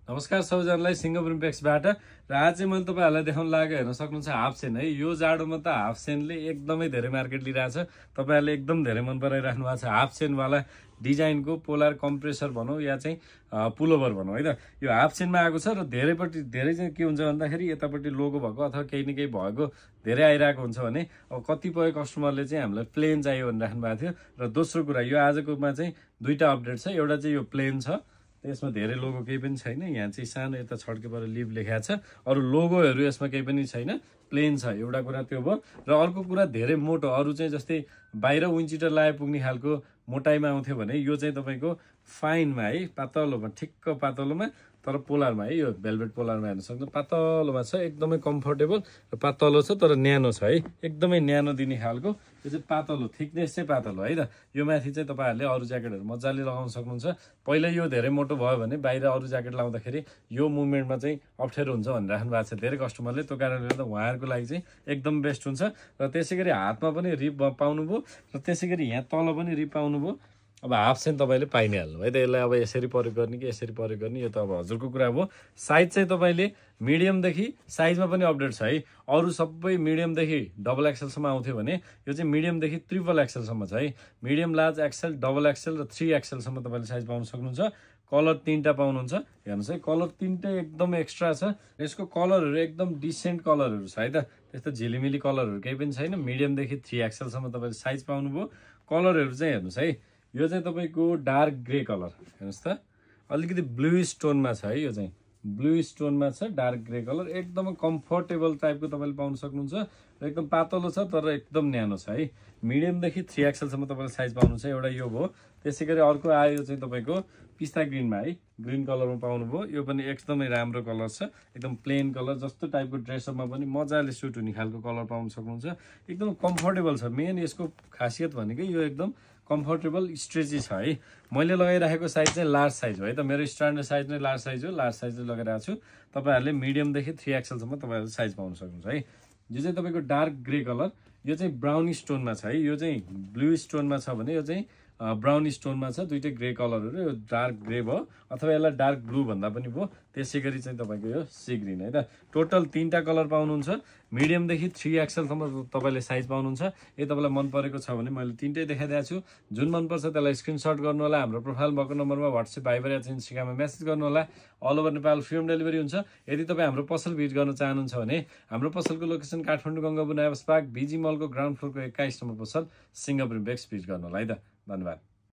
नमस्कार सबैजनालाई सिङ्गापुर इम्पेक्सबाट र आज चाहिँ मैले तपाईहरुलाई देखाउन लागेको हेर्न सक्नुहुन्छ हाफ चेन है। यो जाडोमा त हाफ चेनले एकदमै धेरै मार्केट लिइरहेछ। तपाईहरुले एकदम धेरै मन पराइराख्नु भएको छ हाफ चेन वाला डिजाइनको पोलर कम्प्रेसर भनौं या चाहिँ पुलोभर भनौं है त। यो हाफ चेनमा आएको छ र धेरै चाहिँ के हुन्छ भन्दाखेरि यतापट्टि लोगो भएको अथवा केही न केही भएको धेरै आइरहेको हुन्छ भने अब कतिपय कस्टमरले चाहिँ हामीलाई प्लेन चाहियो भनिराख्नु भएको थियो। र दोस्रो कुरा यो आजकोमा चाहिँ दुईटा अपडेट छ। एउटा चाहिँ यो प्लेन छ, यसमा धेरै लोगो केही पनि छैन। यहाँ चाहिँ सानो यता छड्केबाट लिभ लेखेको छ। अरु लोगोहरु यसमा केही पनि छैन, प्लेन छ। एउटा कुरा त्यो भयो। र अर्को कुरा धेरै मोटो, अरु चाहिँ जस्तै बाहिर विन्चिटर लाए पुग्ने खालको मोटाइमा आउँथ्यो भने यो चाहिँ तपाईको फाइनमा है, पातलोमा, ठिक्क पातलोमा, तर पोलरमा है, यो भेलभेट पोलरमा हेर्न सक्नुहुन्छ पातलोमा छ। एकदमै कम्फर्टेबल र पातलो छ तर न्यानो छ है, एकदमै न्यानो दिने खालको। यो चाहिँ पातलो, थिकनेस चाहिँ पातलो है त। यो माथि चाहिँ तपाईहरुले अरु ज्याकेटहरु मजाले लगाउन सक्नुहुन्छ। पहिला यो धेरै मोटो भयो भने बाहिर अरु ज्याकेट लाउँदाखेरि यो मुभमेन्टमा चाहिँ अप्ठ्यारो हुन्छ भनिराख्नु भएको छ धेरै कस्टमरले। त्यो कारणले गर्दा उहाँहरुको लागि चाहिँ एकदम बेस्ट हुन्छ। र त्यसैगरी हातमा पनि रिप पाउनुभयो र त्यसैगरी यहाँ तल पनि रिप पाउनुभयो। अब हाफ चेन तपाईले पाइ नै हाल्नु है त। यसलाई अब यसरी प्रयोग गर्ने कि यसरी प्रयोग गर्ने यो त अब हजुरको कुरा हो। साइज चाहिँ तपाईले मिडियम देखि साइजमा पनि अपडेट छ है। अरु सबै मिडियम देखि डबल एक्सएल सम्म आउँथ्यो भने यो चाहिँ मिडियम देखि ट्रिपल एक्सएल सम्म छ है। Medium, large XL, double XL र 3 एक्सएल सम्म तपाईले साइज पाउन सक्नुहुन्छ। कलर 3टा पाउनुहुन्छ। हेर्नुस् है, कलर 3टा एकदम एक्स्ट्रा छ। यसको कलरहरु एकदम डिसेन्ट कलरहरु छ है त। त्यस्तो झिलिमिली कलरहरु केही पनि छैन। मिडियम देखि 3 एक्सएल सम्म तपाईले साइज पाउनुभयो। कलरहरु चाहिँ हेर्नुस् है, यो चाहिँ तपाईको डार्क ग्रे कलर, हेर्नुस् त, अलिकति ब्लू स्टोनमा छ है। यो चाहिँ ब्लू स्टोनमा छ, डार्क ग्रे कलर, एकदमै कम्फर्टेबल टाइपको तपाईले पाउन सक्नुहुन्छ। र एकदम पातलो छ तर एकदम न्यानो छ है। मिडियम देखि 3 एक्सएल सम्म तपाईले साइज पाउनुहुन्छ। एउटा यो भयो। त्यसैगरी अर्को आयो चाहिँ तपाईको पिस्ता ग्रीनमा है, ग्रीन कलरमा पाउनुभयो। यो पनि एकदमै राम्रो कलर छ, एकदम प्लेन कलर, जस्तो टाइपको ड्रेसअपमा पनि मजाले सुट हुने खालको कलर पाउन सक्नुहुन्छ। एकदम कम्फर्टेबल छ। मेन यसको खासियत भनेकै यो एकदम कम्फर्टेबल स्ट्रेची छ है। मैले लगाइराखेको साइज चाहिँ लार्ज साइज हो है त। मेरो स्ट्यान्डर्ड साइज नै लार्ज साइज हो। लार्ज साइज लगाइरहेको छु। तपाईहरुले मिडियम देखि 3 एक्सएल सम्म तपाईहरुले साइज पाउन सक्नुहुन्छ है। यो चाहिँ तपाईको डार्क ग्रे कलर, यो चाहिँ ब्राउन स्टोनमा छ है। यो चाहिँ ब्लू स्टोनमा छ भने यो चाहिँ ब्राउन स्टोनमा छ। दुईटै ग्रे कलरहरु, यो डार्क ग्रे भयो अथवा यसलाई डार्क ब्लू भन्दा पनि भयो। त्यसैगरी चाहिँ तपाईको यो सी ग्रीन है त। टोटल 3टा कलर पाउनुहुन्छ। मिडियम देखि 3 एक्सएल सम्म तपाईले साइज पाउनुहुन्छ। यदि तपाईलाई मन परेको छ भने मैले 3टै देखाइदिएको छु। जुन मन पर्छ त्यसलाई स्क्रिनशट गर्नु होला। हाम्रो प्रोफाइल भएको नम्बरमा WhatsApp, भाइबर या इन्स्टाग्राममा मेसेज गर्नु होला। All over Nepal free home delivery हुन्छ। यदि तपाई हाम्रो पसल भिजिट गर्न चाहनुहुन्छ भने हाम्रो पसलको लोकेसन काठमाडौँ गंगाबु नयाँ बस पार्क, बीजी मलको ग्राउन्ड फ्लोरको 21 नम्बर पसल सिङ्गापुर इम्पेक्स भिजिट गर्नु होला है त। धन्यवाद।